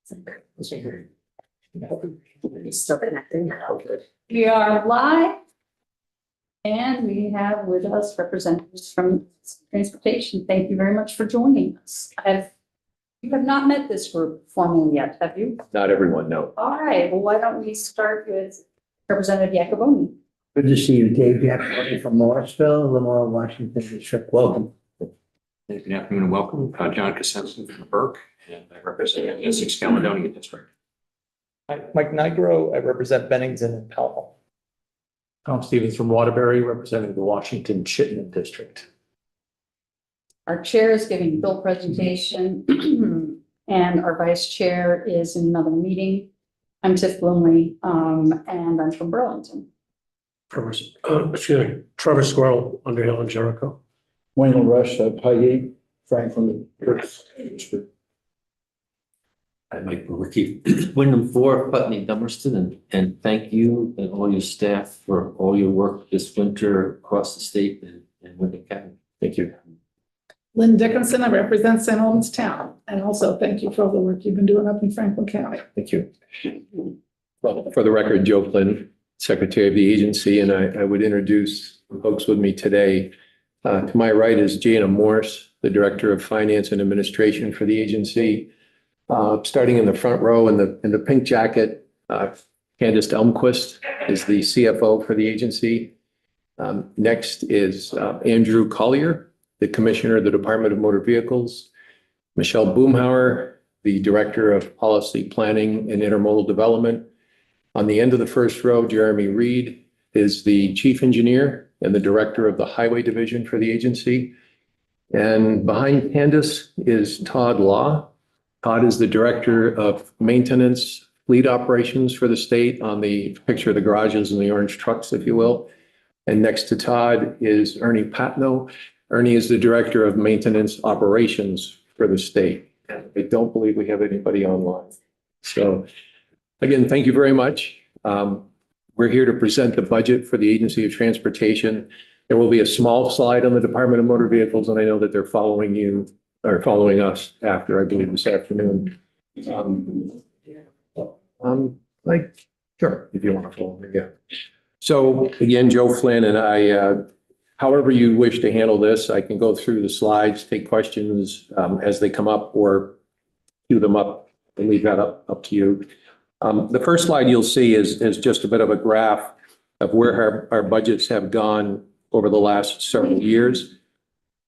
Still connecting. We are live. And we have with us representatives from transportation. Thank you very much for joining us. You have not met this group formally yet, have you? Not everyone, no. All right, well, why don't we start with Representative Iacoboni? Good to see you, Dave Jackson from Morrisville, Lamar, Washington District. Welcome. Good afternoon and welcome. John Cosenza from Burke, and I represent the Essex Caledonia District. Hi, Mike Nigro, I represent Bennington and Powell. Tom Stevens from Waterbury, representing the Washington Chittenden District. Our chair is giving bill presentation and our vice chair is in another meeting. I'm Tiff Bloomley, and I'm from Burlington. Trevor Squirrel, Underhill and Jericho. Wayne Rush, Highgate, Franklin. I'd like to repeat Wyndham 4, Putney, Dummerston, and thank you and all your staff for all your work this winter across the state and Wyndham County. Thank you. Lynn Dickinson, I represent St. Albans Town, and also thank you for all the work you've been doing up in Franklin County. Thank you. Well, for the record, Joe Flynn, Secretary of the agency, and I would introduce folks with me today. To my right is Jana Morse, the Director of Finance and Administration for the agency. Starting in the front row in the pink jacket, Candace Elmquist is the CFO for the agency. Next is Andrew Collier, the Commissioner of the Department of Motor Vehicles. Michelle Boomhauer, the Director of Policy Planning and Intermodal Development. On the end of the first row, Jeremy Reed is the Chief Engineer and the Director of the Highway Division for the agency. And behind Candace is Todd Law. Todd is the Director of Maintenance Fleet Operations for the state on the picture of the garages and the orange trucks, if you will. And next to Todd is Ernie Patno. Ernie is the Director of Maintenance Operations for the state. I don't believe we have anybody online. So again, thank you very much. We're here to present the budget for the Agency of Transportation. There will be a small slide on the Department of Motor Vehicles, and I know that they're following you or following us after, I believe, this afternoon. Sure, if you want to follow me, yeah. So again, Joe Flynn and I, however you wish to handle this, I can go through the slides, take questions as they come up, or queue them up and leave that up to you. The first slide you'll see is just a bit of a graph of where our budgets have gone over the last several years.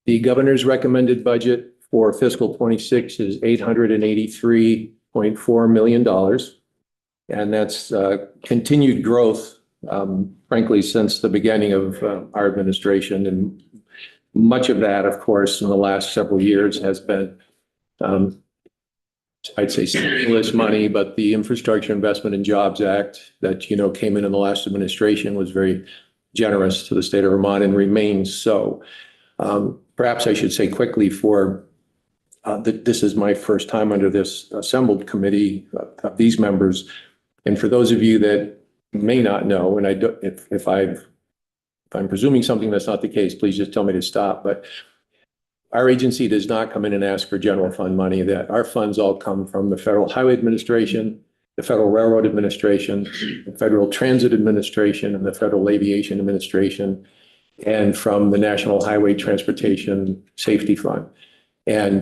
The governor's recommended budget for fiscal 26 is $883.4 million. And that's continued growth, frankly, since the beginning of our administration. And much of that, of course, in the last several years has been, I'd say, stimulus money, but the Infrastructure Investment and Jobs Act that, came in the last administration was very generous to the state of Vermont and remains so. Perhaps I should say quickly this is my first time under this assembled committee of these members. And for those of you that may not know, and if I'm presuming something that's not the case, please just tell me to stop. But our agency does not come in and ask for general fund money. That our funds all come from the Federal Highway Administration, the Federal Railroad Administration, the Federal Transit Administration, and the Federal Aviation Administration, and from the National Highway Transportation Safety Fund. And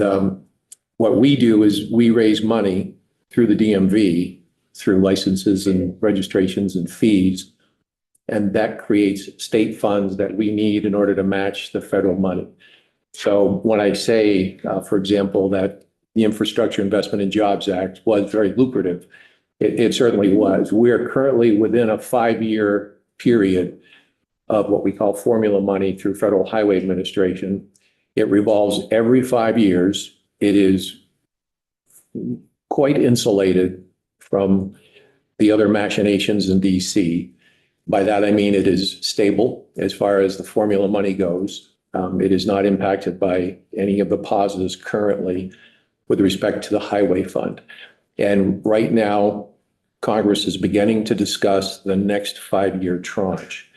what we do is we raise money through the DMV, through licenses and registrations and fees, and that creates state funds that we need in order to match the federal money. So when I say, for example, that the Infrastructure Investment and Jobs Act was very lucrative, it certainly was. We are currently within a 5-year period of what we call formula money through Federal Highway Administration. It revolves every 5 years. It is quite insulated from the other machinations in DC. By that, I mean it is stable as far as the formula money goes. It is not impacted by any of the pauses currently with respect to the highway fund. And right now, Congress is beginning to discuss the next 5-year tranche.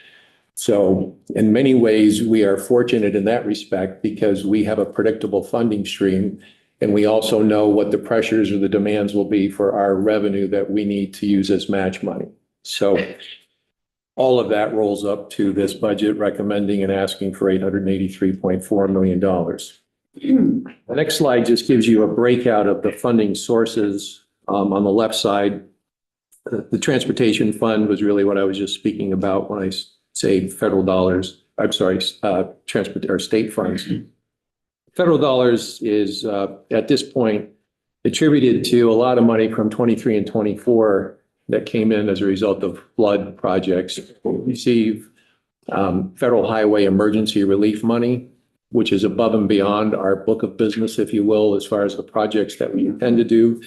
So in many ways, we are fortunate in that respect because we have a predictable funding stream And we also know what the pressures or the demands will be for our revenue that we need to use as match money. So all of that rolls up to this budget recommending and asking for $883.4 million. The next slide just gives you a breakout of the funding sources. On the left side, the transportation fund was really what I was just speaking about when I say federal dollars. I'm sorry, state funds. Federal dollars is at this point attributed to a lot of money from 23 and 24 that came in as a result of flood projects. We receive federal highway emergency relief money, which is above and beyond our book of business, if you will, as far as the projects that we intend to do.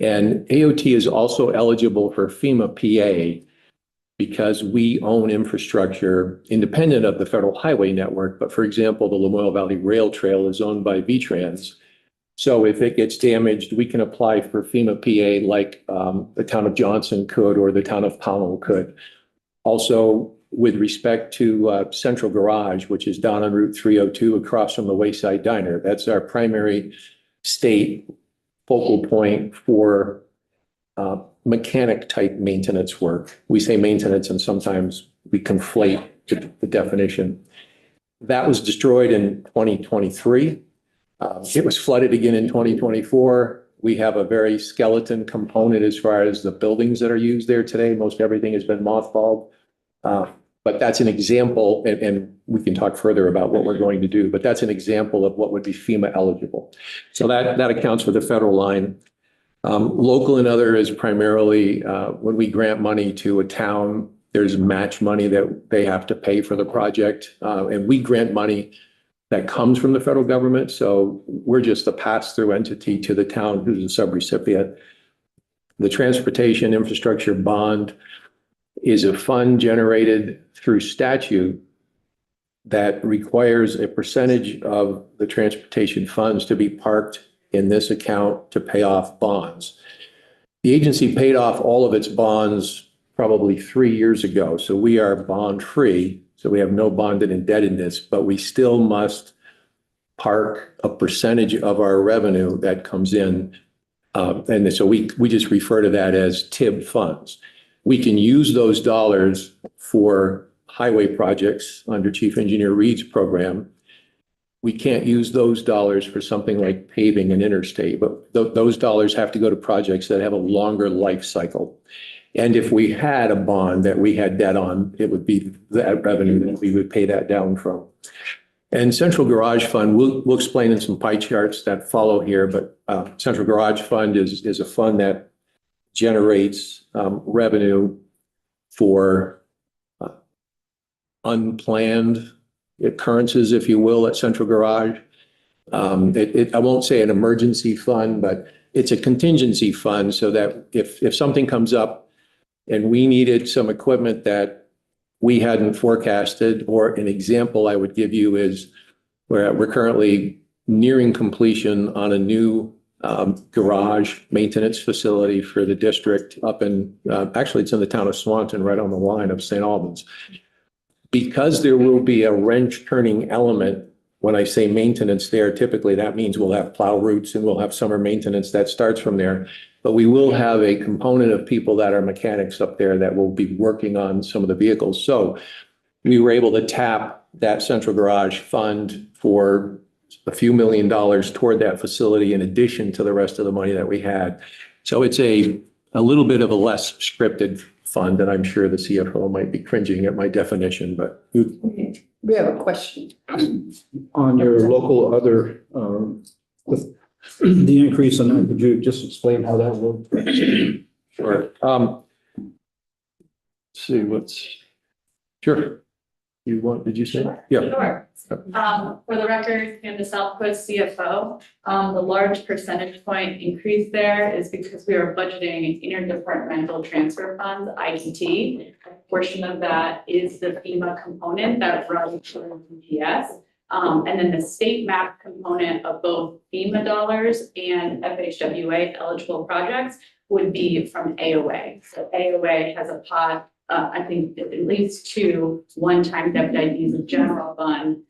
And AOT is also eligible for FEMA PA because we own infrastructure independent of the federal highway network. But for example, the Lamoille Valley Rail Trail is owned by VTrans. So if it gets damaged, we can apply for FEMA PA like the town of Johnson could or the town of Powell could. Also, with respect to Central Garage, which is down on Route 302 across from the Wayside Diner, that's our primary state focal point for mechanic type maintenance work. We say maintenance and sometimes we conflate the definition. That was destroyed in 2023. It was flooded again in 2024. We have a very skeleton component as far as the buildings that are used there today. Most everything has been mothballed. But that's an example, and we can talk further about what we're going to do, but that's an example of what would be FEMA eligible. So that accounts for the federal line. Local and other is primarily when we grant money to a town, there's match money that they have to pay for the project. And we grant money that comes from the federal government. So we're just a pass-through entity to the town who's a subrecipient. The transportation infrastructure bond is a fund generated through statute that requires a percentage of the transportation funds to be parked in this account to pay off bonds. The agency paid off all of its bonds probably 3 years ago. So we are bond free. So we have no bonded indebtedness, but we still must park a percentage of our revenue that comes in. And so we just refer to that as TIB funds. We can use those dollars for highway projects under Chief Engineer Reed's program. We can't use those dollars for something like paving an interstate, but those dollars have to go to projects that have a longer life cycle. And if we had a bond that we had debt on, it would be that revenue that we would pay that down from. And Central Garage Fund, we'll explain in some pie charts that follow here, but Central Garage Fund is a fund that generates revenue for unplanned occurrences, if you will, at Central Garage. I won't say an emergency fund, but it's a contingency fund so that if something comes up and we needed some equipment that we hadn't forecasted, or an example I would give you is we're currently nearing completion on a new garage maintenance facility for the district up in, actually it's in the town of Swanton, right on the line of St. Albans. Because there will be a wrench turning element, when I say maintenance there, typically that means we'll have plow routes and we'll have summer maintenance that starts from there. But we will have a component of people that are mechanics up there that will be working on some of the vehicles. So we were able to tap that Central Garage Fund for a few $1 million toward that facility in addition to the rest of the money that we had. So it's a little bit of a less scripted fund, and I'm sure the CFO might be cringing at my definition, but. We have a question. On your local other, with the increase in that, could you just explain how that worked? Sure. Let's see sure. Did you say? Yeah. Sure. For the record, in the South Coast CFO, the large percentage point increase there is because we are budgeting interdepartmental transfer funds, ITT. A portion of that is the FEMA component that runs through DPS. And then the state map component of both FEMA dollars and FHWA eligible projects would be from AOA. So AOA has a pot, I think at least 2 one-time WIDs of general fund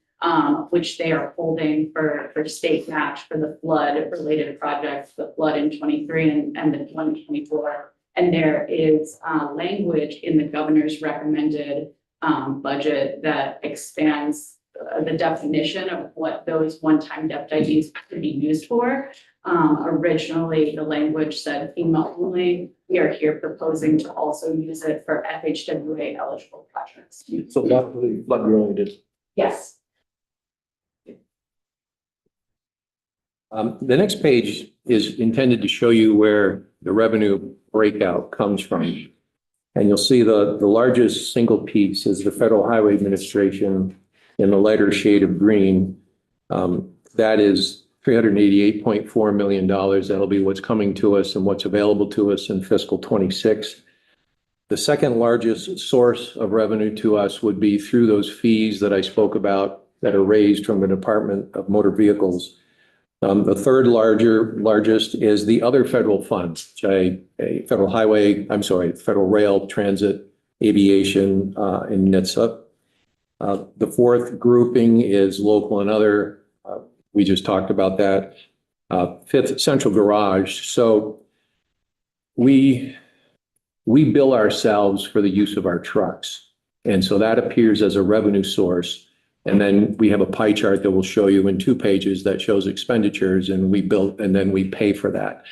which they are holding for state match for the flood-related projects, the flood in 23 and the 2024. And there is language in the governor's recommended budget that expands the definition of what those one-time DEPT IDs could be used for. Originally, the language said FEMA only. We are here proposing to also use it for FHWA eligible projects. So that really flood related. Yes. The next page is intended to show you where the revenue breakout comes from. And you'll see the largest single piece is the Federal Highway Administration in the lighter shade of green. That is $388.4 million. That'll be what's coming to us and what's available to us in fiscal 26. The second largest source of revenue to us would be through those fees that I spoke about that are raised from the Department of Motor Vehicles. The third largest is the other federal funds, federal rail, transit, aviation, and NHTSA. The fourth grouping is local and other. We just talked about that. Fifth, central garage. So we bill ourselves for the use of our trucks. And so that appears as a revenue source. And then we have a pie chart that will show you in 2 pages that shows expenditures, and we bill and then we pay for that.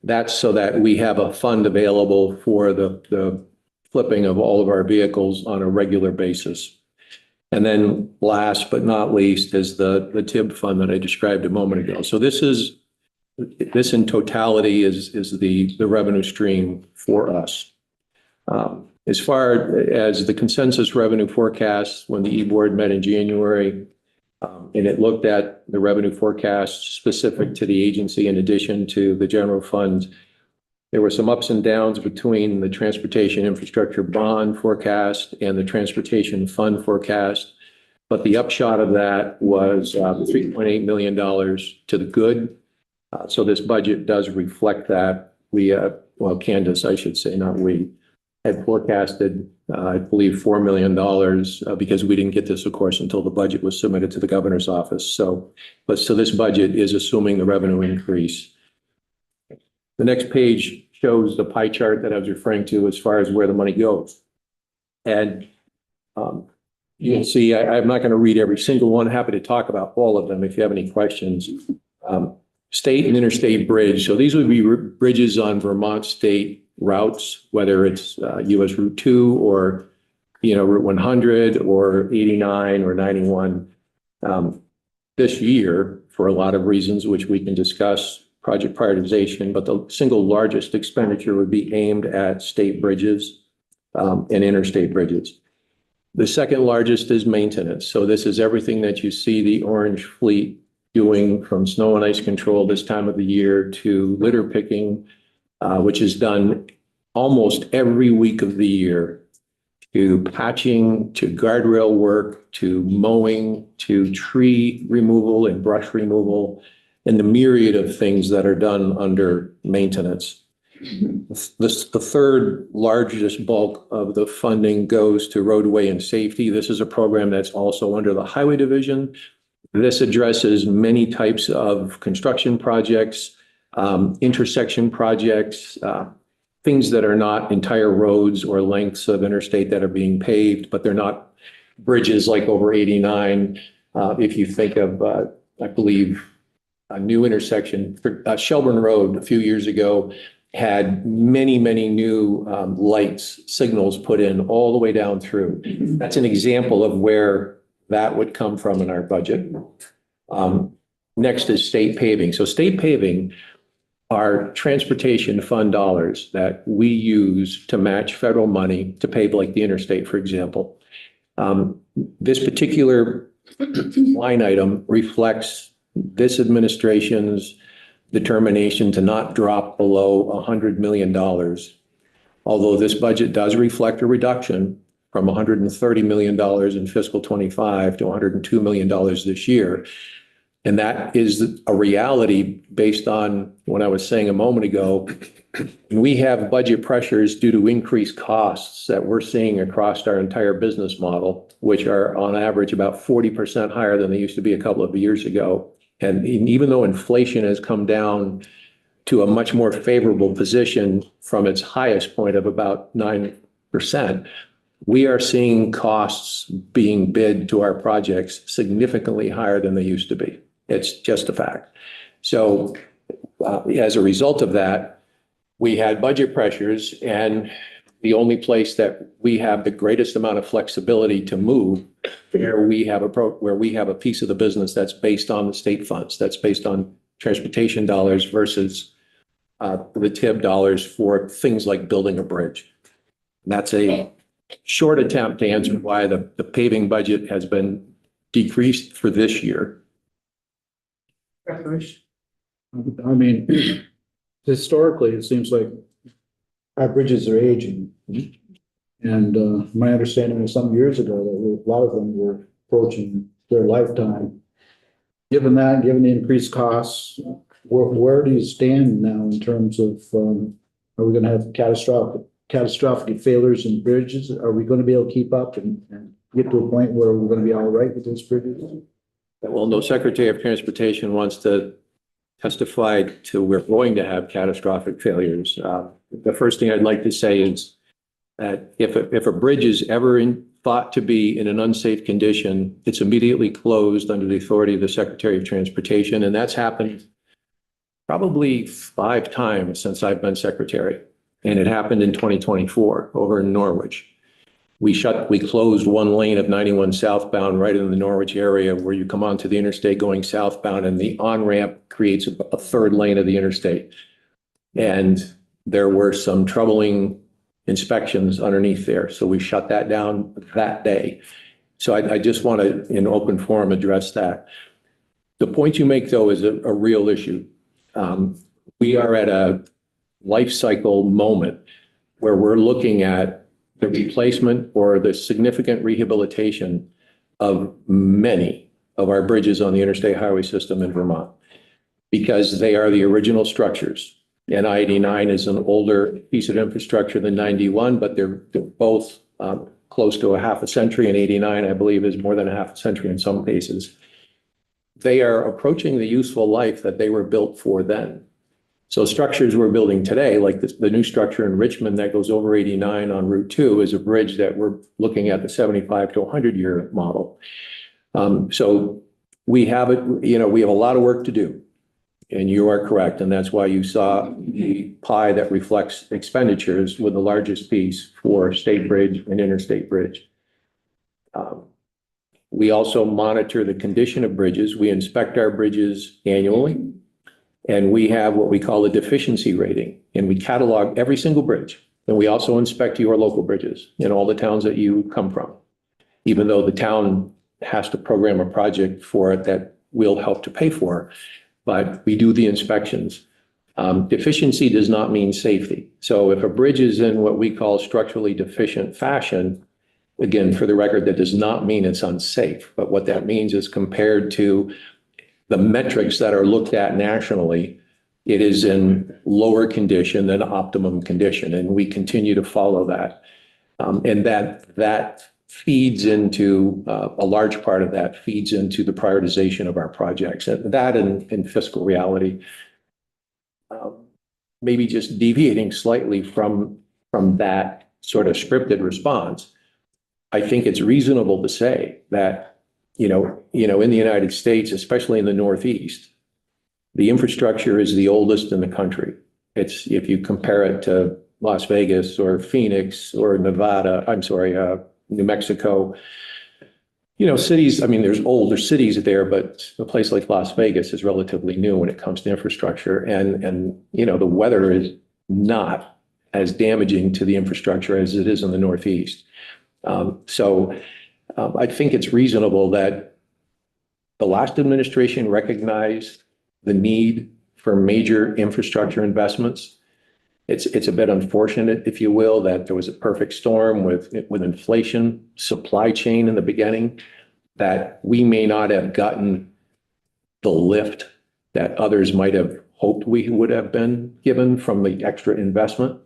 That's so that we have a fund available for the flipping of all of our vehicles on a regular basis. And then last but not least is the TIB fund that I described a moment ago. So this in totality is the revenue stream for us. As far as the consensus revenue forecast, when the E-Board met in January, and it looked at the revenue forecast specific to the agency in addition to the general fund, there were some ups and downs between the transportation infrastructure bond forecast and the transportation fund forecast. But the upshot of that was $3.8 million to the good. So this budget does reflect that. Candace, I should say, not we, had forecasted, I believe, $4 million because we didn't get this, of course, until the budget was submitted to the governor's office. So this budget is assuming the revenue increase. The next page shows the pie chart that I was referring to as far as where the money goes. And you'll see, I'm not going to read every single one. Happy to talk about all of them if you have any questions. State and interstate bridge. So these would be bridges on Vermont state routes, whether it's US Route 2 or, Route 100 or 89 or 91. This year, for a lot of reasons, which we can discuss, project prioritization, but the single largest expenditure would be aimed at state bridges and interstate bridges. The second largest is maintenance. So this is everything that you see the orange fleet doing, from snow and ice control this time of the year to litter picking, which is done almost every week of the year, to patching, to guardrail work, to mowing, to tree removal and brush removal, and the myriad of things that are done under maintenance. The third largest bulk of the funding goes to roadway and safety. This is a program that's also under the Highway Division. This addresses many types of construction projects, intersection projects, things that are not entire roads or lengths of interstate that are being paved, but they're not bridges like over 89. If you think of, I believe, a new intersection, Shelburne Road a few years ago had many new lights, signals put in all the way down through. That's an example of where that would come from in our budget. Next is state paving. So state paving are transportation fund dollars that we use to match federal money to pave like the interstate, for example. This particular line item reflects this administration's determination to not drop below $100 million. Although this budget does reflect a reduction from $130 million in fiscal 25 to $102 million this year. And that is a reality based on what I was saying a moment ago. we have budget pressures due to increased costs that we're seeing across our entire business model, which are on average about 40% higher than they used to be a couple of years ago. And even though inflation has come down to a much more favorable position from its highest point of about 9%, we are seeing costs being bid to our projects significantly higher than they used to be. It's just a fact. So as a result of that, we had budget pressures, and the only place that we have the greatest amount of flexibility to move where we have a piece of the business that's based on the state funds, that's based on transportation dollars versus the TIB dollars for things like building a bridge. And that's a short attempt to answer why the paving budget has been decreased for this year. I mean, historically, it seems like our bridges are aging. And my understanding was some years ago that a lot of them were approaching their lifetime. Given that, given the increased costs, where do you stand now in terms of, are we going to have catastrophic failures in bridges? Are we going to be able to keep up and get to a point where we're going to be all right with those bridges? Well, no Secretary of Transportation wants to testify to we're going to have catastrophic failures. The first thing I'd like to say is that if a bridge is ever thought to be in an unsafe condition, it's immediately closed under the authority of the Secretary of Transportation. And that's happened probably 5 times since I've been secretary. And it happened in 2024 over in Norwich. We closed one lane of 91 southbound right in the Norwich area where you come onto the interstate going southbound, and the on-ramp creates a third lane of the interstate. And there were some troubling inspections underneath there. So we shut that down that day. So I just want to, in open forum, address that. The point you make, though, is a real issue. We are at a life cycle moment where we're looking at the replacement or the significant rehabilitation of many of our bridges on the interstate highway system in Vermont, because they are the original structures. And I-89 is an older piece of infrastructure than 91, but they're both close to a half a century, and 89, I believe, is more than a half a century in some cases. They are approaching the useful life that they were built for then. So structures we're building today, like the new structure in Richmond that goes over 89 on Route 2, is a bridge that we're looking at the 75 to 100-year model. So we have we have a lot of work to do. And you are correct. And that's why you saw the pie that reflects expenditures with the largest piece for state bridge and interstate bridge. We also monitor the condition of bridges. We inspect our bridges annually. And we have what we call a deficiency rating, and we catalog every single bridge. And we also inspect your local bridges in all the towns that you come from, even though the town has to program a project for it that we'll help to pay for. But we do the inspections. Deficiency does not mean safety. So if a bridge is in what we call structurally deficient fashion, again, for the record, that does not mean it's unsafe. But what that means is compared to the metrics that are looked at nationally, it is in lower condition than optimum condition. And we continue to follow that. And that feeds into, a large part of that feeds into the prioritization of our projects. And that in fiscal reality, maybe just deviating slightly from that sort of scripted response, I think it's reasonable to say that in the United States, especially in the Northeast, the infrastructure is the oldest in the country. It's, if you compare it to Las Vegas or Phoenix or New Mexico, cities, I mean, there's older cities there, but a place like Las Vegas is relatively new when it comes to infrastructure. And the weather is not as damaging to the infrastructure as it is in the Northeast. I think it's reasonable that the last administration recognized the need for major infrastructure investments. It's a bit unfortunate, if you will, that there was a perfect storm with inflation, supply chain in the beginning, that we may not have gotten the lift that others might have hoped we would have been given from the extra investment.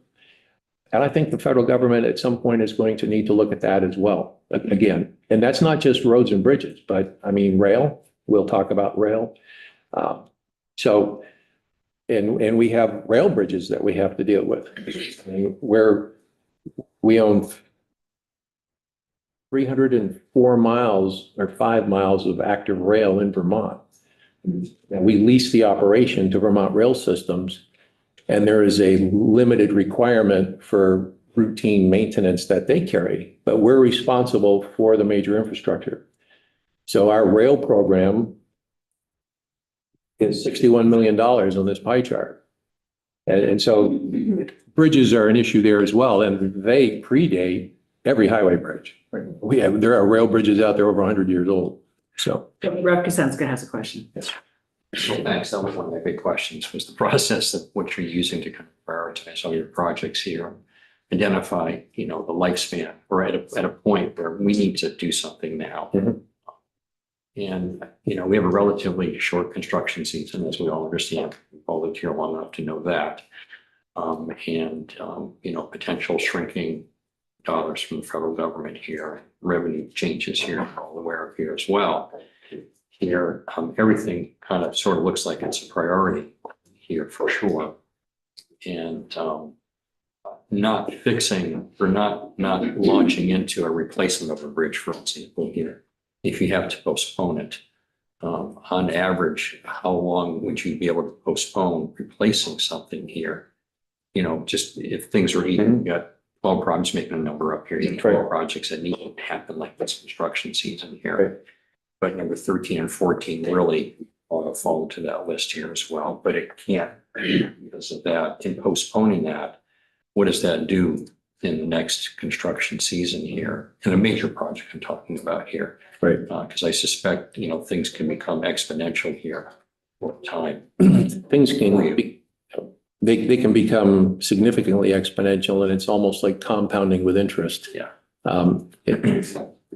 And I think the federal government at some point is going to need to look at that as well, again. And that's not just roads and bridges, but I mean, rail, we'll talk about rail. So, and we have rail bridges that we have to deal with. I mean, where we own 304 miles or 5 miles of active rail in Vermont. And we lease the operation to Vermont Rail Systems. And there is a limited requirement for routine maintenance that they carry, but we're responsible for the major infrastructure. So our rail program is $61 million on this pie chart. And so bridges are an issue there as well, and they predate every highway bridge. There are rail bridges out there over 100 years old, so. Rep. Kasenska has a question. Yes. So thanks. That was one of my big questions, was the process of what you're using to kind of prioritize all your projects here. Identify, the lifespan. We're at a point where we need to do something now. Mhm. And, we have a relatively short construction season, as we all understand. We've all lived here long enough to know that. Potential shrinking dollars from the federal government here, revenue changes here, we're all aware of here as well. Here, everything kind of sort of looks like it's a priority here for sure. And not fixing or not launching into a replacement of a bridge, for example, here. If you have to postpone it, on average, how long would you be able to postpone replacing something here? Just if things are even, you got 12 projects, making a number up here, you have 12 projects that need to happen like this construction season here. Right. But number 13 and 14 really fall into that list here as well, but it can't because of that. In postponing that, what does that do in the next construction season here? And a major project I'm talking about here. Right. Because I suspect, things can become exponential here over time. Things can be, they can become significantly exponential, and it's almost like compounding with interest. Yeah.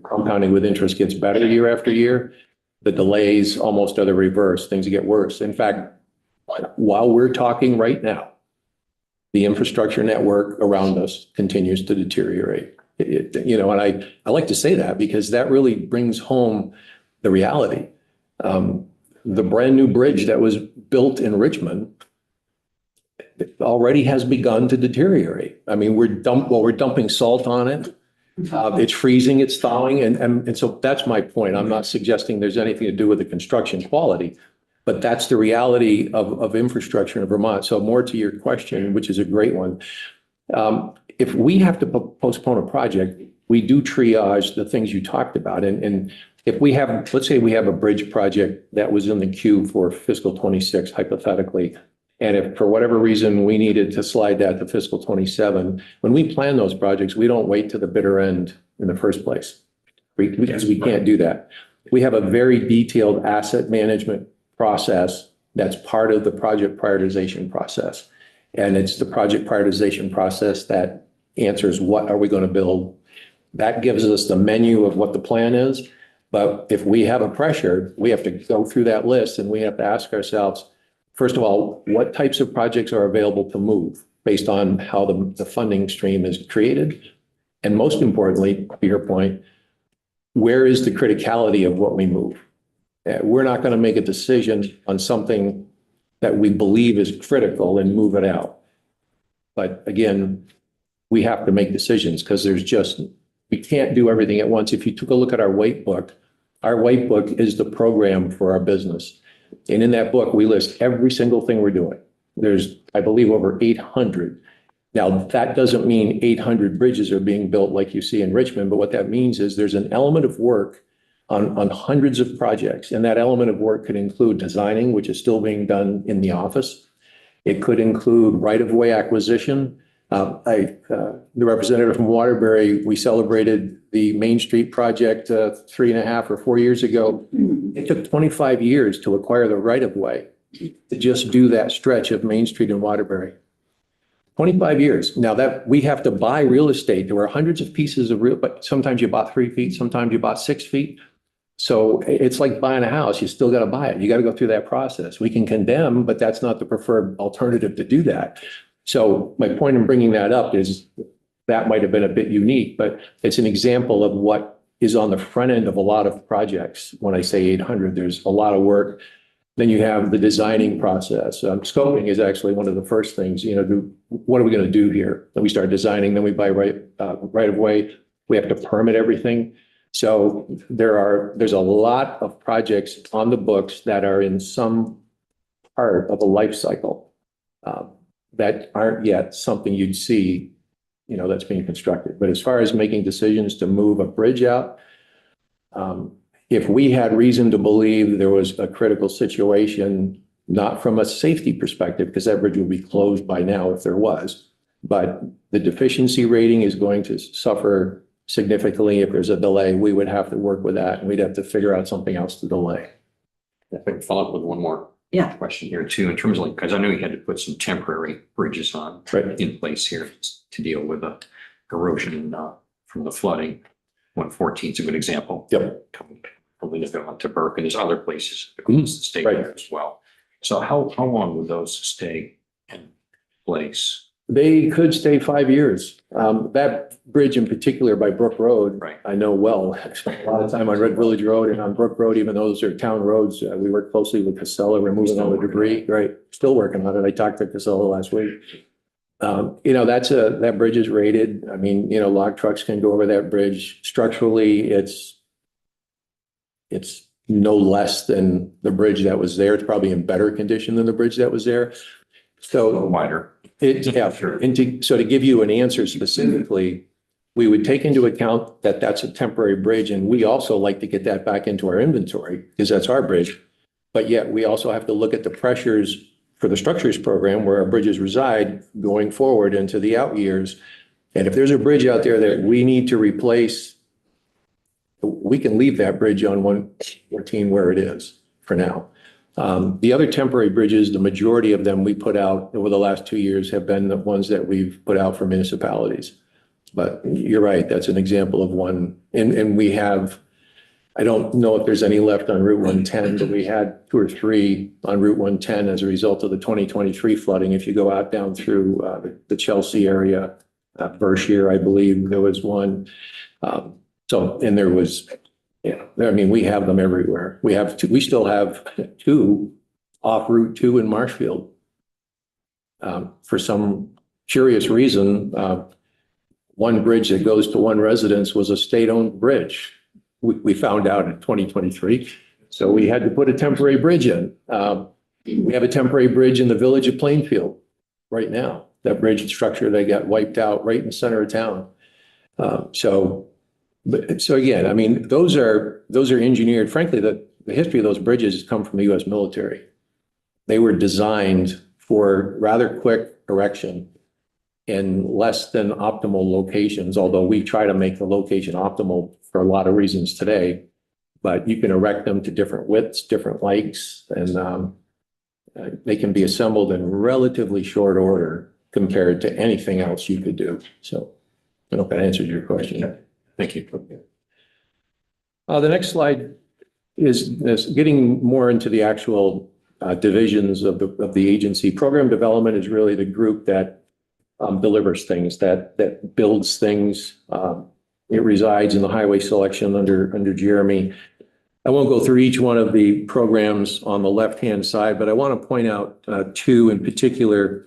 Compounding with interest gets better year after year. The delays almost are the reverse. Things get worse. In fact, while we're talking right now, the infrastructure network around us continues to deteriorate. And I like to say that because that really brings home the reality. The brand new bridge that was built in Richmond already has begun to deteriorate. I mean, we're dumping salt on it. It's freezing, it's thawing, and so that's my point. I'm not suggesting there's anything to do with the construction quality, but that's the reality of infrastructure in Vermont. So more to your question, which is a great one. If we have to postpone a project, we do triage the things you talked about. And if we have, let's say we have a bridge project that was in the queue for fiscal 26, hypothetically, and if for whatever reason we needed to slide that to fiscal 27, when we plan those projects, we don't wait to the bitter end in the first place because we can't do that. We have a very detailed asset management process that's part of the project prioritization process. And it's the project prioritization process that answers what are we going to build. That gives us the menu of what the plan is. But if we have a pressure, we have to go through that list and we have to ask ourselves, first of all, what types of projects are available to move based on how the funding stream is created? And most importantly, to your point, where is the criticality of what we move? We're not going to make a decision on something that we believe is critical and move it out. But again, we have to make decisions because we can't do everything at once. If you took a look at our white book is the program for our business. And in that book, we list every single thing we're doing. There's, I believe, over 800. Now, that doesn't mean 800 bridges are being built like you see in Richmond, but what that means is there's an element of work on hundreds of projects. And that element of work could include designing, which is still being done in the office. It could include right-of-way acquisition. The representative from Waterbury, we celebrated the Main Street project 3.5 or 4 years ago. It took 25 years to acquire the right-of-way to just do that stretch of Main Street in Waterbury. 25 years. Now that we have to buy real estate, there were hundreds of pieces of real, but sometimes you bought 3 feet, sometimes you bought 6 feet. So it's like buying a house. You still got to buy it. You got to go through that process. We can condemn, but that's not the preferred alternative to do that. So my point in bringing that up is that might have been a bit unique, but it's an example of what is on the front end of a lot of projects. When I say 800, there's a lot of work. Then you have the designing process. Scoping is actually one of the first things, what are we going to do here? Then we start designing, then we buy right of way. We have to permit everything. So there's a lot of projects on the books that are in some part of a life cycle that aren't yet something you'd see, that's being constructed. But as far as making decisions to move a bridge out, if we had reason to believe there was a critical situation, not from a safety perspective, because that bridge would be closed by now if there was, but the deficiency rating is going to suffer significantly if there's a delay, we would have to work with that and we'd have to figure out something else to delay. If I can follow up with one more Yeah. question here too, in terms of because I know you had to put some temporary bridges on in place here to deal with the erosion from the flooding. 114 is a good example. Yep. Coming from Lindenville to Burke, and there's other places across the state Right. there as well. So how long would those stay in place? They could stay 5 years. That bridge in particular by Brook Road, Right. I know well. I spent a lot of time on Red Village Road and on Brook Road, even though those are town roads. We work closely with Casella, removing all the debris, right? Still working on it. I talked to Casella last week. That bridge is rated. I mean, log trucks can go over that bridge. Structurally, it's no less than the bridge that was there. It's probably in better condition than the bridge that was there. A little So wider. Sure. And to give you an answer specifically, we would take into account that that's a temporary bridge, and we also like to get that back into our inventory because that's our bridge. But yet we also have to look at the pressures for the structures program where our bridges reside going forward into the out years. And if there's a bridge out there that we need to replace, we can leave that bridge on 114 where it is for now. The other temporary bridges, the majority of them we put out over the last 2 years have been the ones that we've put out for municipalities. But you're right, that's an example of one. And we have, I don't know if there's any left on Route 110, but we had 2 or 3 on Route 110 as a result of the 2023 flooding. If you go out down through the Chelsea area, Berkshire, I believe there was one. And there was, we have them everywhere. We still have 2 off Route 2 in Marshfield. For some curious reason, one bridge that goes to one residence was a state-owned bridge. We found out in 2023. So we had to put a temporary bridge in. We have a temporary bridge in the village of Plainfield right now. That bridge structure, they got wiped out right in the center of town. So again, those are engineered. Frankly, the history of those bridges has come from the U.S. military. They were designed for rather quick erection in less than optimal locations, although we try to make the location optimal for a lot of reasons today. But you can erect them to different widths, different lengths, and they can be assembled in relatively short order compared to anything else you could do. So I don't know if that answers your question. Thank you. The next slide is getting more into the actual divisions of the agency. Program development is really the group that delivers things, that builds things. It resides in the highway selection under Jeremy. I won't go through each one of the programs on the left-hand side, but I want to point out 2 in particular.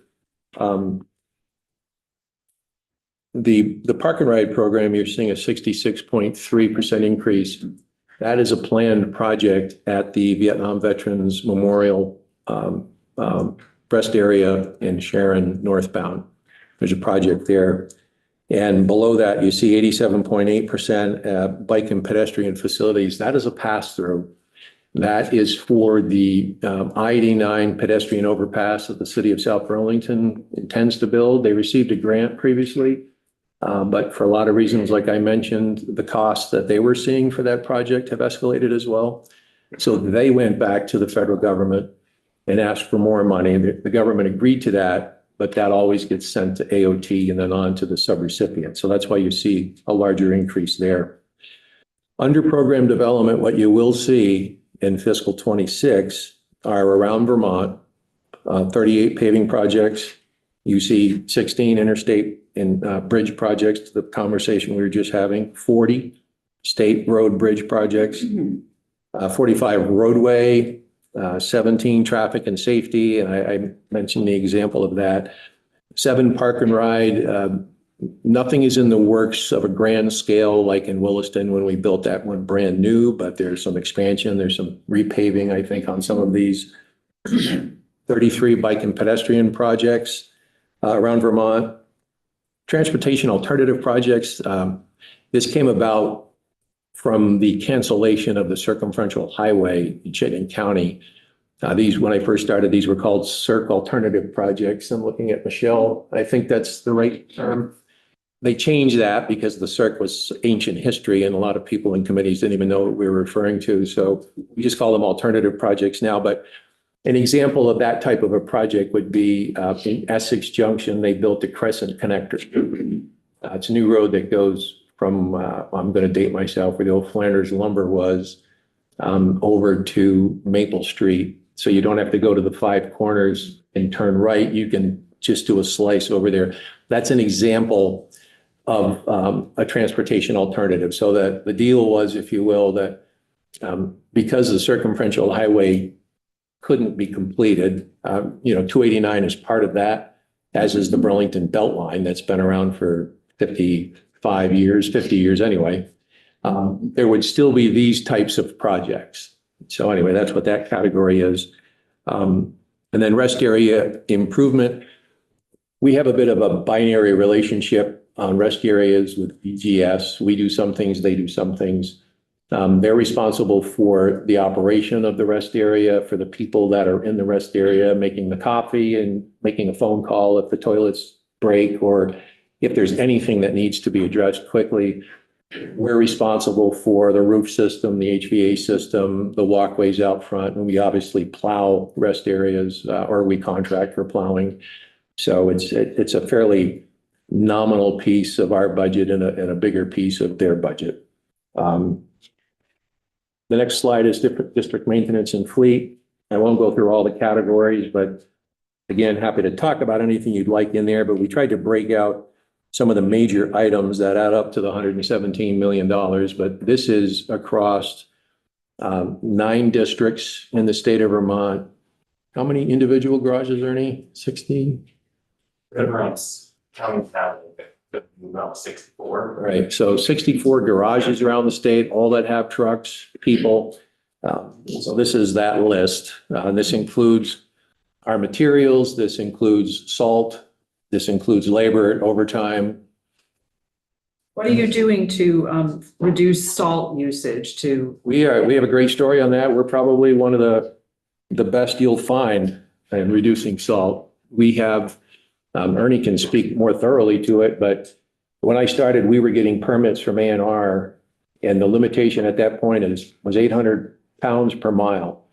The Park and Ride program, you're seeing a 66.3% increase. That is a planned project at the Vietnam Veterans Memorial rest area in Sharon northbound. There's a project there. And below that, you see 87.8% bike and pedestrian facilities. That is a pass-through. That is for the I-89 pedestrian overpass that the city of South Burlington intends to build. They received a grant previously. But for a lot of reasons, like I mentioned, the costs that they were seeing for that project have escalated as well. So they went back to the federal government and asked for more money. The government agreed to that, but that always gets sent to AOT and then on to the subrecipient. So that's why you see a larger increase there. Under program development, what you will see in fiscal '26 are around Vermont, 38 paving projects. You see 16 interstate and bridge projects, to the conversation we were just having, 40 state road bridge projects, 45 roadway, 17 traffic and safety, and I mentioned the example of that. 7 park and ride. Nothing is in the works of a grand scale like in Williston when we built that one brand new, but there's some expansion, there's some repaving, I think, on some of these. 33 bike and pedestrian projects around Vermont. Transportation alternative projects. This came about from the cancellation of the circumferential highway in Chittenden County. These, when I first started, these were called CIRC alternative projects. I'm looking at Michelle. I think that's the right term. They changed that because the CIRC was ancient history and a lot of people in committees didn't even know what we were referring to. So we just call them alternative projects now. But an example of that type of a project would be in Essex Junction, they built the Crescent Connector. It's a new road that goes from, I'm going to date myself, where the old Flanders Lumber was, over to Maple Street. So you don't have to go to the 5 corners and turn right. You can just do a slice over there. That's an example of a transportation alternative. So that the deal was, if you will, that because the circumferential highway couldn't be completed, 289 is part of that, as is the Burlington Beltline that's been around for 50 years anyway. There would still be these types of projects. So anyway, that's what that category is. And then rest area improvement. We have a bit of a binary relationship on rest areas with BGS. We do some things, they do some things. They're responsible for the operation of the rest area, for the people that are in the rest area, making the coffee and making a phone call if the toilets break or if there's anything that needs to be addressed quickly. We're responsible for the roof system, the HVAC system, the walkways out front, and we obviously plow rest areas or we contract for plowing. So it's a fairly nominal piece of our budget and a bigger piece of their budget. The next slide is district maintenance and fleet. I won't go through all the categories, but again, happy to talk about anything you'd like in there, but we tried to break out some of the major items that add up to the $117 million, but this is across 9 districts in the state of Vermont. How many individual garages, Ernie? 16? Counting that, about 64. Right, so 64 garages around the state, all that have trucks, people. So this is that list. This includes our materials, this includes salt, this includes labor, overtime. What are you doing to reduce salt usage to? We have a great story on that. We're probably one of the best you'll find in reducing salt. We have, Ernie can speak more thoroughly to it, but when I started, we were getting permits from A&R, and the limitation at that point was 800 pounds per mile.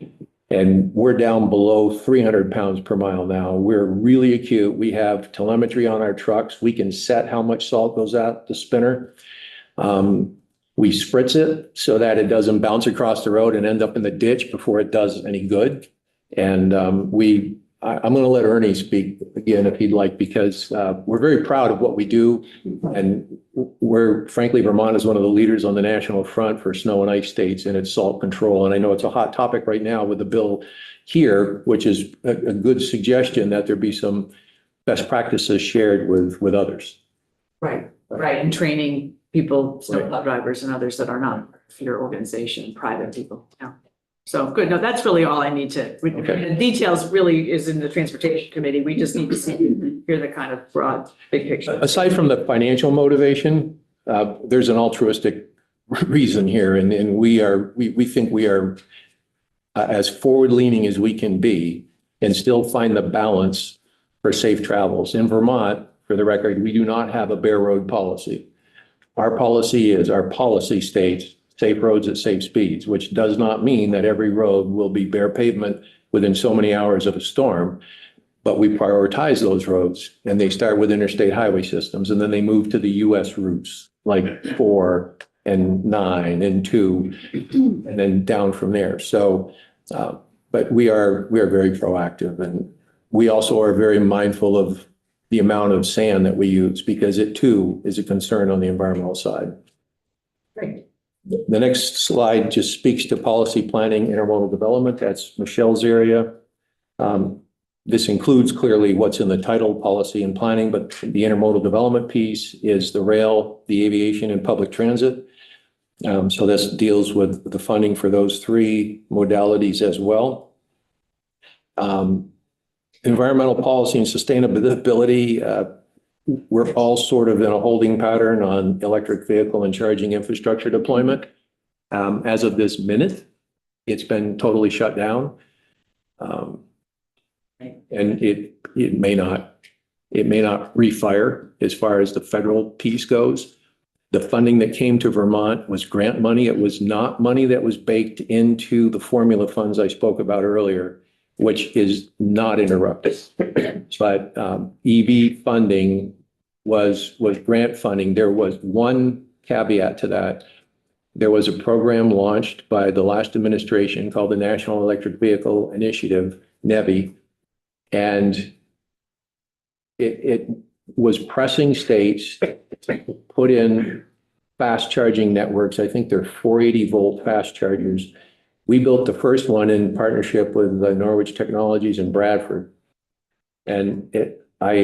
And we're down below 300 pounds per mile now. We're really acute. We have telemetry on our trucks. We can set how much salt goes out the spinner. We spritz it so that it doesn't bounce across the road and end up in the ditch before it does any good. And I'm going to let Ernie speak again if he'd like, because we're very proud of what we do. And frankly, Vermont is one of the leaders on the national front for snow and ice states in its salt control. And I know it's a hot topic right now with the bill here, which is a good suggestion that there be some best practices shared with others. Right, and training people, snowplow drivers and others that are not for your organization, private people. Yeah. So good. No, that's really all I need to, Okay. the details really is in the transportation committee. We just need to hear the kind of broad, big picture. Aside from the financial motivation, there's an altruistic reason here. And we think we are as forward-leaning as we can be and still find the balance for safe travels. In Vermont, for the record, we do not have a bare road policy. Our policy states safe roads at safe speeds, which does not mean that every road will be bare pavement within so many hours of a storm. But we prioritize those roads, and they start with interstate highway systems, and then they move to the US routes like 4 and 9 and 2, and then down from there. So, but we are very proactive, and we also are very mindful of the amount of sand that we use, because it too is a concern on the environmental side. Great. The next slide just speaks to policy planning, intermodal development. That's Michelle's area. This includes clearly what's in the title, policy and planning, but the intermodal development piece is the rail, the aviation, and public transit. So this deals with the funding for those three modalities as well. Environmental policy and sustainability, we're all sort of in a holding pattern on electric vehicle and charging infrastructure deployment. As of this minute, it's been totally shut down. And it may not refire as far as the federal piece goes. The funding that came to Vermont was grant money. It was not money that was baked into the formula funds I spoke about earlier, which is not interrupted. But EV funding was grant funding. There was one caveat to that. There was a program launched by the last administration called the National Electric Vehicle Initiative, NEVI, and it was pressing states to put in fast charging networks. I think they're 480 volt fast chargers. We built the first one in partnership with Norwich Technologies in Bradford. And I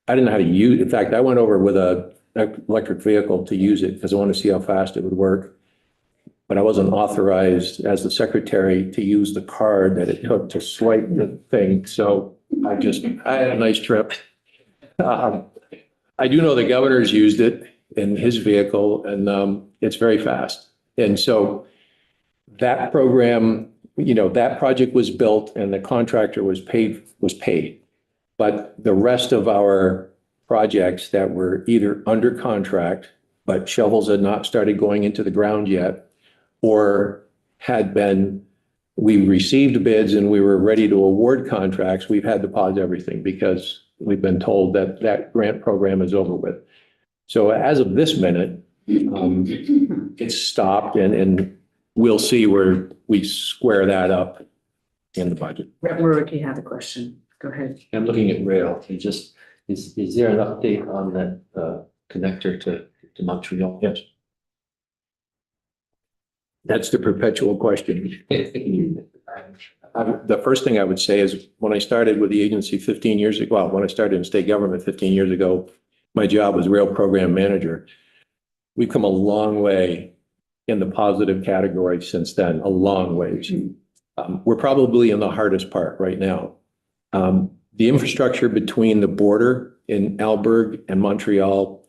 didn't know how to use it. In fact, I went over with an electric vehicle to use it because I wanted to see how fast it would work. But I wasn't authorized as the secretary to use the card that it took to swipe the thing. So I had a nice trip. I do know the governor's used it in his vehicle, and it's very fast. And so that program, that project was built and the contractor was paid. But the rest of our projects that were either under contract, but shovels had not started going into the ground yet, or we received bids and we were ready to award contracts, we've had to pause everything because we've been told that that grant program is over with. So as of this minute, it's stopped, and we'll see where we square that up in the budget. Rep. Murphy had a question. Go ahead. I'm looking at rail. Is there an update on that connector to Montreal? Yes. That's the perpetual question. The first thing I would say is when I started with the agency 15 years ago, well, when I started in state government 15 years ago, my job was rail program manager. We've come a long way in the positive category since then, a long ways. We're probably in the hardest part right now. The infrastructure between the border in Alberg and Montreal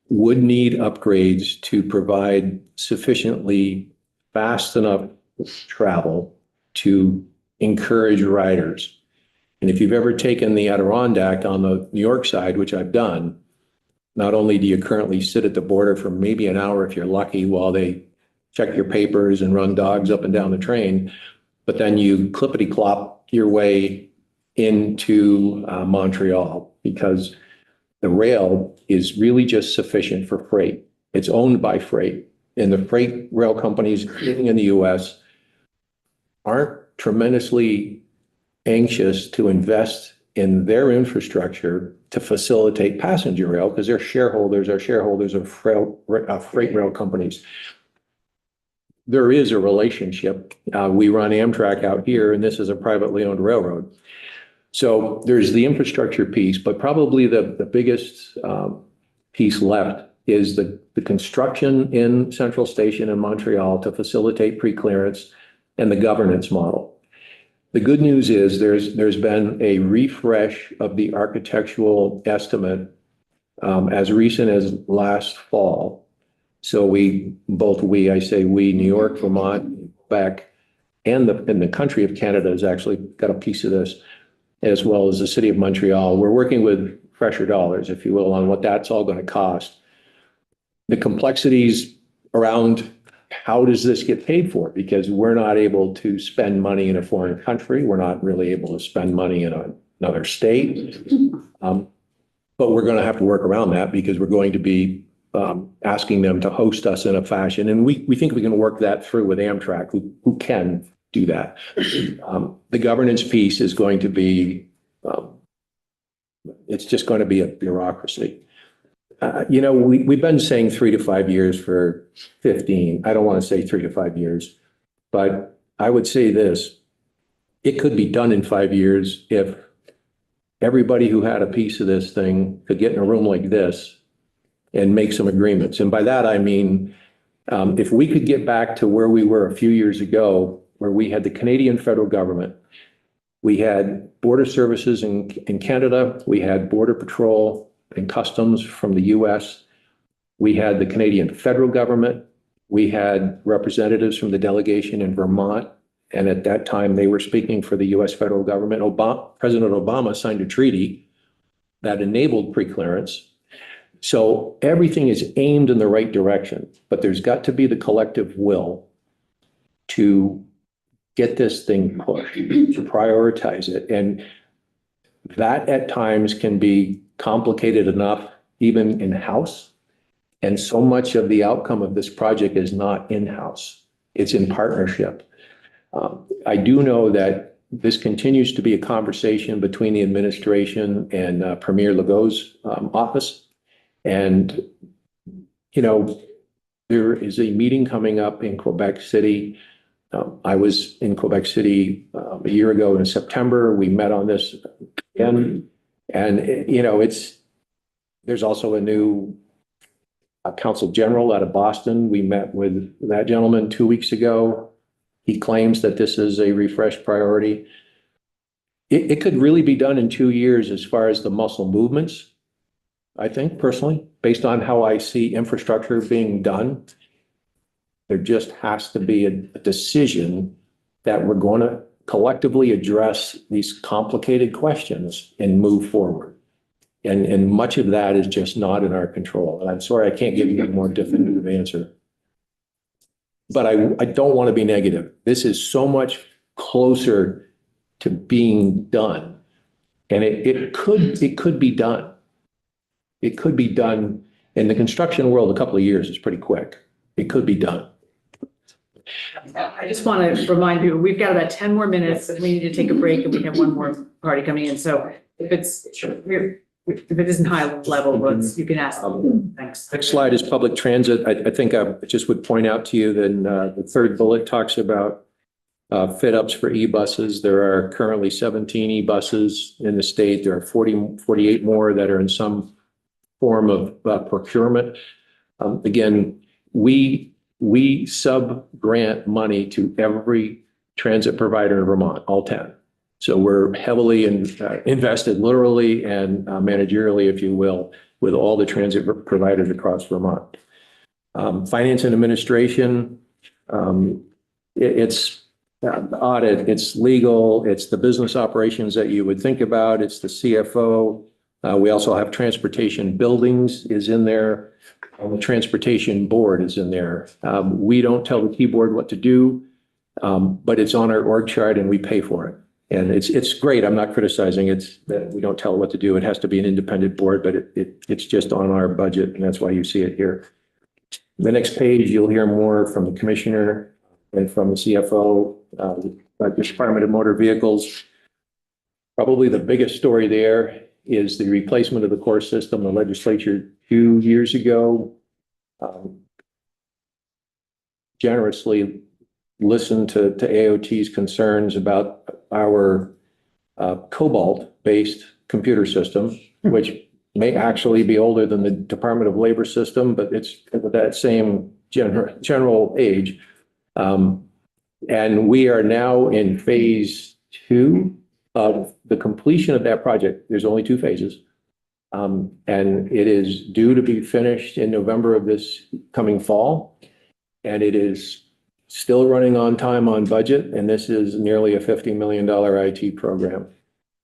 would need upgrades to provide sufficiently fast enough travel to encourage riders. And if you've ever taken the Adirondack on the New York side, which I've done, not only do you currently sit at the border for maybe an hour if you're lucky while they check your papers and run dogs up and down the train, but then you clippity-clop your way into Montreal, because the rail is really just sufficient for freight. It's owned by freight. And the freight rail companies in the US aren't tremendously anxious to invest in their infrastructure to facilitate passenger rail, because their shareholders are shareholders of freight rail companies. There is a relationship. We run Amtrak out here, and this is a privately owned railroad. So there's the infrastructure piece, but probably the biggest piece left is the construction in Central Station in Montreal to facilitate pre-clearance and the governance model. The good news is there's been a refresh of the architectural estimate as recent as last fall. So I say we, New York, Vermont, Quebec, and the country of Canada has actually got a piece of this, as well as the city of Montreal. We're working with fresher dollars, if you will, on what that's all going to cost. The complexities around how does this get paid for? Because we're not able to spend money in a foreign country. We're not really able to spend money in another state. But we're going to have to work around that because we're going to be asking them to host us in a fashion. And we think we can work that through with Amtrak, who can do that. The governance piece is going to be, it's just going to be a bureaucracy. We've been saying 3 to 5 years for 15. I don't want to say 3 to 5 years, but I would say this. It could be done in 5 years if everybody who had a piece of this thing could get in a room like this and make some agreements. And by that, I mean, if we could get back to where we were a few years ago, where we had the Canadian federal government, we had border services in Canada, we had border patrol and customs from the US, we had the Canadian federal government, we had representatives from the delegation in Vermont, and at that time they were speaking for the US federal government. President Obama signed a treaty that enabled preclearance. So everything is aimed in the right direction, but there's got to be the collective will to get this thing pushed, to prioritize it. And that at times can be complicated enough, even in-house. And so much of the outcome of this project is not in-house. It's in partnership. I do know that this continues to be a conversation between the administration and Premier Legault's office. And, there is a meeting coming up in Quebec City. I was in Quebec City a year ago in September. We met on this again. And, there's also a new Consul General out of Boston. We met with that gentleman 2 weeks ago. He claims that this is a refreshed priority. It could really be done in 2 years as far as the muscle movements, I think personally, based on how I see infrastructure being done. There just has to be a decision that we're going to collectively address these complicated questions and move forward. And much of that is just not in our control. And I'm sorry, I can't give you a more definitive answer. But I don't want to be negative. This is so much closer to being done. And it could be done. It could be done in the construction world. A couple of years is pretty quick. It could be done. I just want to remind you, we've got about 10 more minutes and we need to take a break and we have one more party coming in. So if it isn't high level, you can ask. Thanks. Next slide is public transit. I think I just would point out to you that the third bullet talks about fit ups for e-buses. There are currently 17 e-buses in the state. There are 48 more that are in some form of procurement. Again, we sub-grant money to every transit provider in Vermont, all 10. So we're heavily invested literally and managerially, if you will, with all the transit providers across Vermont. Finance and administration, it's audit, it's legal, it's the business operations that you would think about, it's the CFO. We also have transportation buildings is in there. The transportation board is in there. We don't tell the keyboard what to do, but it's on our org chart and we pay for it. And it's great. I'm not criticizing. It's that we don't tell it what to do. It has to be an independent board, but it's just on our budget, and that's why you see it here. The next page, you'll hear more from the commissioner and from the CFO, the Department of Motor Vehicles. Probably the biggest story there is the replacement of the core system. The legislature 2 years ago generously listened to AOT's concerns about our COBOL-based computer system, which may actually be older than the Department of Labor system, but it's that same general age. And we are now in phase 2 of the completion of that project. There's only 2 phases. And it is due to be finished in November of this coming fall. And it is still running on time, on budget. And this is nearly a $50 million IT program.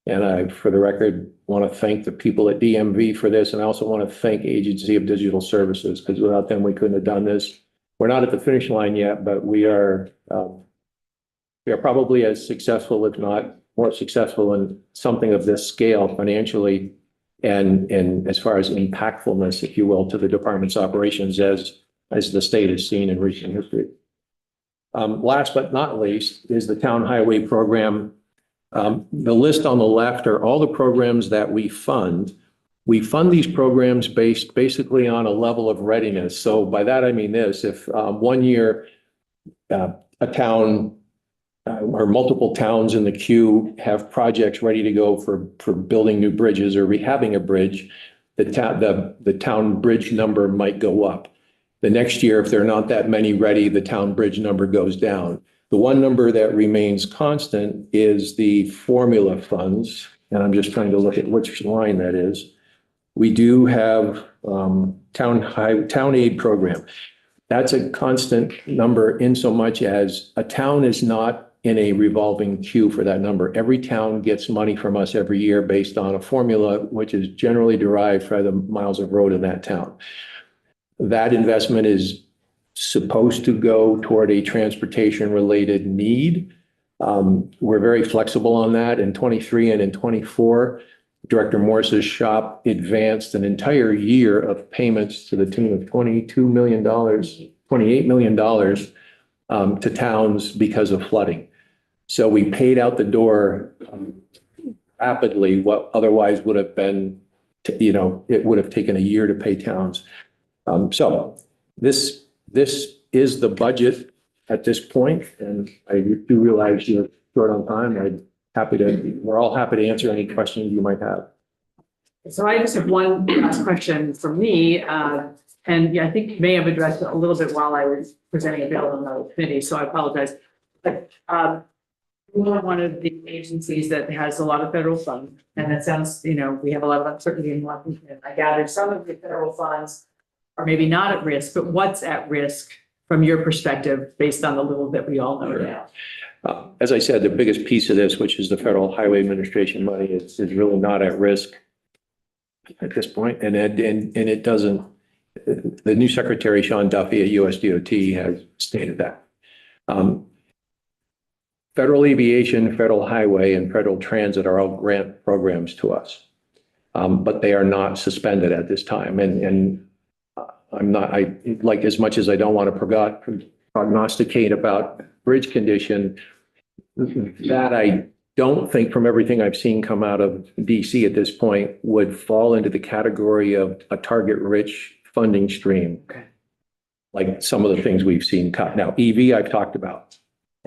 And I, for the record, want to thank the people at DMV for this. And I also want to thank Agency of Digital Services, because without them, we couldn't have done this. We're not at the finish line yet, but we are probably as successful, if not more successful in something of this scale financially and as far as impactfulness, if you will, to the department's operations as the state has seen in recent history. Last but not least is the town highway program. The list on the left are all the programs that we fund. We fund these programs based basically on a level of readiness. So by that, I mean this, if one year a town or multiple towns in the queue have projects ready to go for building new bridges or rehabbing a bridge, the town bridge number might go up. The next year, if there are not that many ready, the town bridge number goes down. The one number that remains constant is the formula funds, and I'm just trying to look at which line that is. We do have town aid program. That's a constant number in so much as a town is not in a revolving queue for that number. Every town gets money from us every year based on a formula, which is generally derived by the miles of road in that town. That investment is supposed to go toward a transportation related need. We're very flexible on that. In 23 and in 24, Director Morse's shop advanced an entire year of payments to the tune of $22 million, $28 million to towns because of flooding. So we paid out the door rapidly what otherwise would have been, it would have taken a year to pay towns. So this is the budget at this point, and I do realize you're short on time. We're all happy to answer any questions you might have. So I just have one last question for me. And yeah, I think you may have addressed it a little bit while I was presenting a bill on the committee, so I apologize. But we're one of the agencies that has a lot of federal funds, and it sounds, we have a lot of uncertainty in Washington. I gather some of the federal funds are maybe not at risk, but what's at risk from your perspective, based on the little that we all know now? As I said, the biggest piece of this, which is the Federal Highway Administration money, is really not at risk at this point. And it doesn't, the new Secretary, Sean Duffy at USDOT, has stated that. Federal Aviation, Federal Highway, and Federal Transit are all grant programs to us. But they are not suspended at this time. And as much as I don't want to prognosticate about bridge condition, that I don't think from everything I've seen come out of DC at this point would fall into the category of a target-rich funding stream. Okay. Like some of the things we've seen cut. Now, EV I've talked about.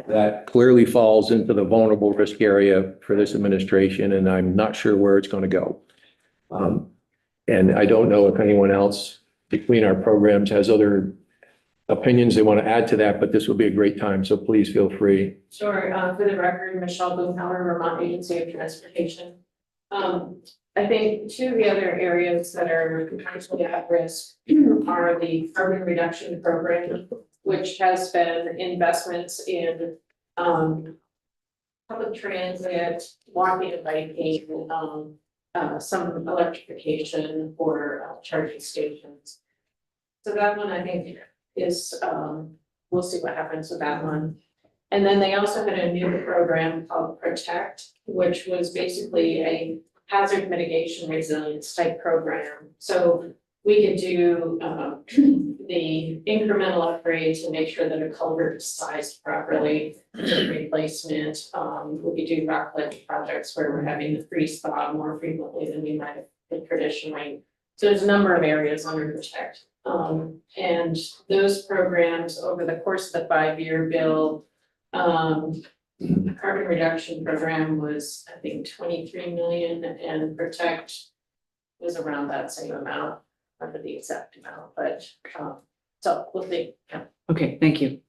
That clearly falls into the vulnerable risk area for this administration, and I'm not sure where it's going to go. And I don't know if anyone else between our programs has other opinions they want to add to that, but this will be a great time, so please feel free. Sure. For the record, Michelle Boomhauer, Vermont Agency of Transportation. I think two of the other areas that are potentially at risk are the carbon reduction program, which has been investments in public transit, walking and biking, some electrification for charging stations. So that one, I think, is, we'll see what happens with that one. And then they also had a new program called Protect, which was basically a hazard mitigation resilience type program. So we could do the incremental upgrades to make sure that a culvert is sized properly, replacement. We could do rock ledge projects where we're having the freeze thaw more frequently than we might have been traditionally. So there's a number of areas under Protect. And those programs over the course of the 5-year bill, the carbon reduction program was, I think, 23 million, and Protect was around that same amount, under the exact amount, but so we'll see. Yeah. Okay, thank you.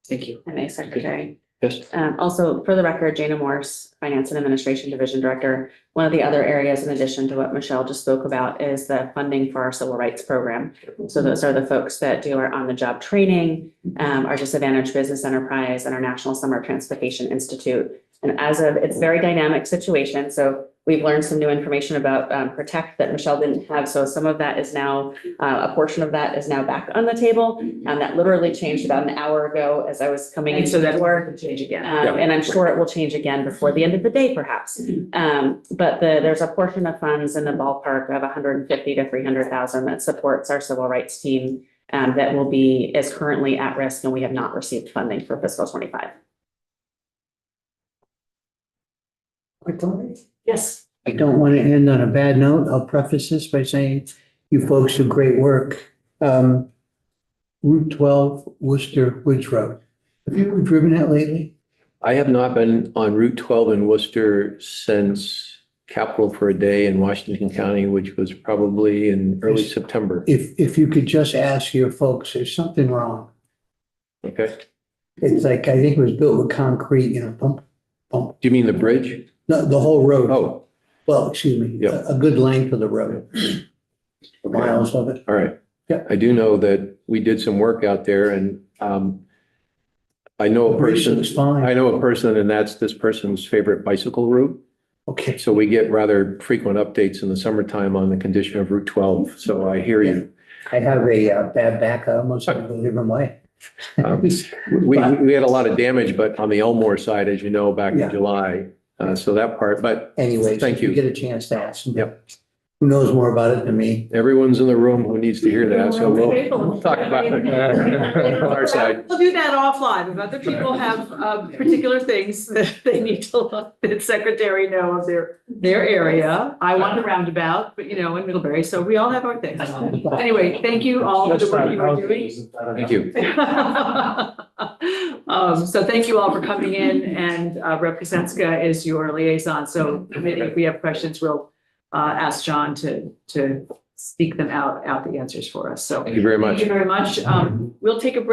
Thank you. MA Secretary. Yes. Also, for the record, Jana Morse, Finance and Administration Division Director. One of the other areas, in addition to what Michelle just spoke about, is the funding for our civil rights program. So those are the folks that do our on-the-job training, our Disadvantaged Business Enterprise, and our National Summer Transportation Institute. And as of, it's a very dynamic situation. So We've learned some new information about Protect that Michelle didn't have. So some of that is now, a portion of that is now back on the table. And that literally changed about an hour ago as I was coming And into so the that door. will change again. And I'm sure it will change again before the end of the day, perhaps. But there's a portion of funds in the ballpark of 150 to 300,000 that supports our civil rights team that is currently at risk, and we have not received funding for fiscal 25. Yes. I don't want to end on a bad note. I'll preface this by saying you folks do great work. Route 12, Worcester Woods Road. Have you driven that lately? I have not been on Route 12 in Worcester since Capital for a Day in Washington County, which was probably in early September. If you could just ask your folks, there's something wrong. Okay. It's like, I think it was built with concrete, bump. Do you mean the bridge? No, the whole road. Oh, Well, excuse me, Yeah. a good length of the road. Miles of it. all right. Yeah. I do know that we did some work out there and I know a Bridge person, looks fine. I know a person and that's this person's favorite bicycle route. Okay. So we get rather frequent updates in the summertime on the condition of Route 12. So I hear you. I have a bad back. I almost had to go a different way. We had a lot of damage, but on the Elmore side, as you know, back Yeah. in July. So that part, but Anyways, Thank if you you. get a chance to ask them. Yep. Who knows more about it than me? everyone's in the room who needs to hear that. So we'll talk about it on our side. We'll do that offline. If other people have particular things that they need to let the secretary know of their area. I want a roundabout, but in Middlebury, so we all have our things. Anyway, thank you all for the work you are doing. Thank you. So thank you all for coming in, and Representative is your liaison. So if we have questions, we'll ask John to speak them out the answers for us. So Thank you very much. thank you very much. We'll take a break.